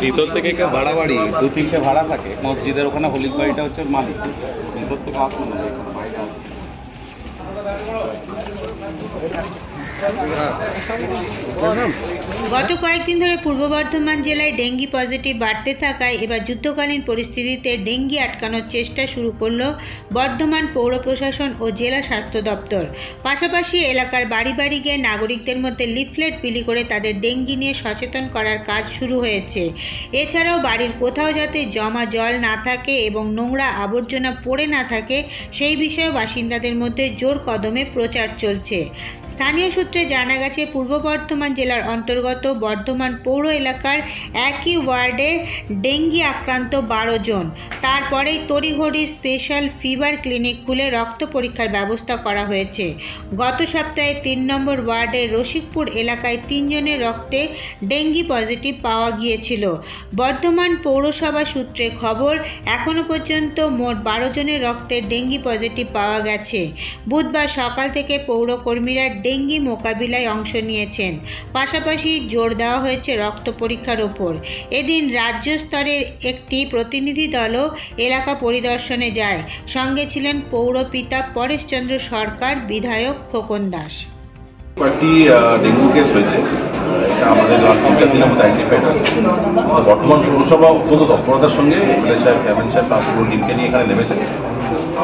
ভিতর থেকে কেউ ভাড়া বাড়ি 2-3টে ভাড়া থাকে মসজিদের ওখানে হলিদ বাড়িটা হচ্ছে মালিক ভিতর থেকে আসবে না গত কয়েকদিন ধরে পূর্ব বর্ধমান জেলায় ডেঙ্গি পজিটিভ বাড়তে থাকায় এবার যুদ্ধকালীন পরিস্থিতিতে ডেঙ্গি আটকানোর চেষ্টা শুরু করল বর্ধমান পৌর প্রশাসন ও জেলা স্বাস্থ্য দপ্তর। পাশাপাশি এলাকার বাড়ি বাড়ি গিয়ে নাগরিকদের মধ্যে লিফলেট বিলি করে তাদের ডেঙ্গি নিয়ে সচেতন করার কাজ শুরু হয়েছে। এছাড়াও বাড়ির কোথাও যাতে জমা জল না থাকে এবং নোংরা আবর্জনা পড়ে না থাকে সেই বিষয়ে বাসিন্দাদের মধ্যে জোর কদমে প্রচার চলছে। স্থানীয় সূত্রে জানা গেছে পূর্ব বর্ধমান জেলার অন্তর্গত বর্ধমান পৌর এলাকার একই ওয়ার্ডে ডেঙ্গি আক্রান্ত 12 জন। তারপরেই তড়িঘড়ি স্পেশাল ফিভার ক্লিনিক খুলে রক্ত পরীক্ষার ব্যবস্থা করা হয়েছে। গত সপ্তাহে 3 নম্বর ওয়ার্ডের রসিকপুর এলাকায় 3 জনের রক্তে ডেঙ্গি পজিটিভ পাওয়া গিয়েছিল। বর্ধমান পৌরসভা সূত্রে খবর এখনও পর্যন্ত মোট 12 জনের রক্তে ডেঙ্গি পজিটিভ পাওয়া গেছে। বুধবার সকাল থেকে পৌরকর্মীরা ডেঙ্গি মোকাবিলায় অংশ নিয়েছেন। পাশাপাশি জোর দেওয়া হয়েছে রক্ত পরীক্ষার ওপর। এদিন রাজ্য স্তরের একটি প্রতিনিধি দলও এলাকা পরিদর্শনে যায়। সঙ্গে ছিলেন পৌরপিতা পরেশচন্দ্র সরকার, বিধায়ক খোকন দাস। কয়েকটি ডেঙ্গু কেস হয়েছে, এটা আমাদের লাস্ট 3-4 দিনের মধ্যে আইডেন্টিফাইড হয়েছে। বর্তমান পৌরসভা অত্যন্ত তৎপরতার সঙ্গে এমএলএ সাহেব, চেয়ারম্যান সাহেব তার পুরো টিমকে নিয়ে এখানে নেমেছে।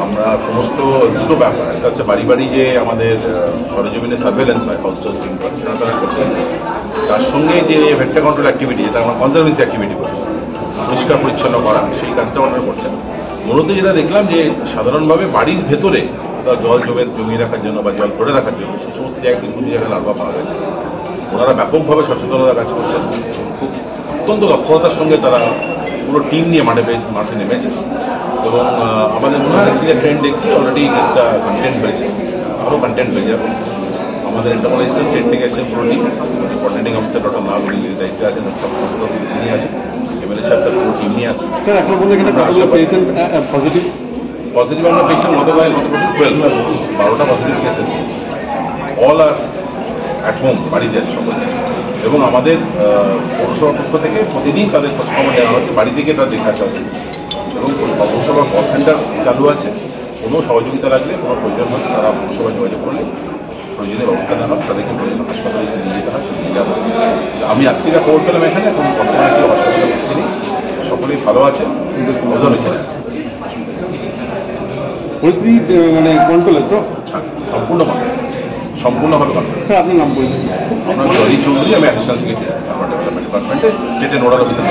আমরা সমস্ত দুটো ব্যাপার, একটা হচ্ছে বাড়ি বাড়ি যে আমাদের সরজমিনে সার্ভেলেন্স হয়, হাউস টিম করে সেটা তারা করছেন। তার সঙ্গে যে ভেক্টর কন্ট্রোল অ্যাক্টিভিটি, যেটা আমরা কনজারভেন্সি অ্যাক্টিভিটি করি, পরিষ্কার পরিচ্ছন্ন করা, সেই কাজটা ওনারা করছেন। মূলত যেটা দেখলাম যে সাধারণভাবে বাড়ির ভেতরে জল জমিয়ে রাখার জন্য বা জল ধরে রাখার জন্য সেই সমস্ত জায়গায় কিন্তু জায়গায় লার্ভা পাওয়া গেছে। ওনারা ব্যাপকভাবে সচেতনতা কাজ করছেন, খুব অত্যন্ত তৎপরতার সঙ্গে তারা পুরো টিম নিয়ে মাঠে নেমেছে। এবং আমাদের মনে হয় আজকে যে ট্রেন্ড দেখছি অলরেডি কেসটা কন্টেন্ট হয়েছে, আরও কন্টেন্ট হয়ে যাবে। আমাদের এন্টারপ্রাইজটা স্টেট থেকে এসেছেন পুরো টিম, কোঅর্ডিনেটিং অফিসার ডক্টর নাগুলি দায়িত্বে আছেন, সমস্ত তিনি আছেন, এমএলএ সাহেব তার পুরো টিম নিয়ে আছেন। স্যার এখন বলতে গেলে পেয়েছেন পজিটিভ আমরা পেয়েছেন গতকাল 12টা পজিটিভ কেস এসেছে। অল আর অ্যাট হোম, বাড়িতে আছে সকলে। এবং আমাদের পৌরসভার পক্ষ থেকে প্রতিদিন তাদের খোঁজখবর নেওয়া হচ্ছে, বাড়ি থেকে তার দেখে আসা হচ্ছে। এবং পৌরসভার কল সেন্টার চালু আছে, কোনো সহযোগিতা লাগলে, কোনো প্রয়োজন হলে তারা পৌরসভায় যোগাযোগ করলে প্রয়োজনীয় ব্যবস্থা নেওয়া হয়, তাদেরকে প্রয়োজনীয় হাসপাতালে নিয়ে যেতে হয়, নিয়ে যাবো। আমি আজকে যা খবর পেলাম এখানে, এখন বর্তমানে কেউ হাসপাতালে ভর্তি নেই, সকলেই ভালো আছে, অবজারভেশন আছে। পরিস্থিতি মানে কন্ট্রোলে তো সম্পূর্ণভাবে কন্ট্রোল। স্যার আপনার নাম পরিচিত? আমরা জলি চৌধুরী, আমি অ্যাডিশনাল সেক্রেটারি ডেভেলপমেন্ট ডিপার্টমেন্টে, স্টেটের নোডাল অফিসার।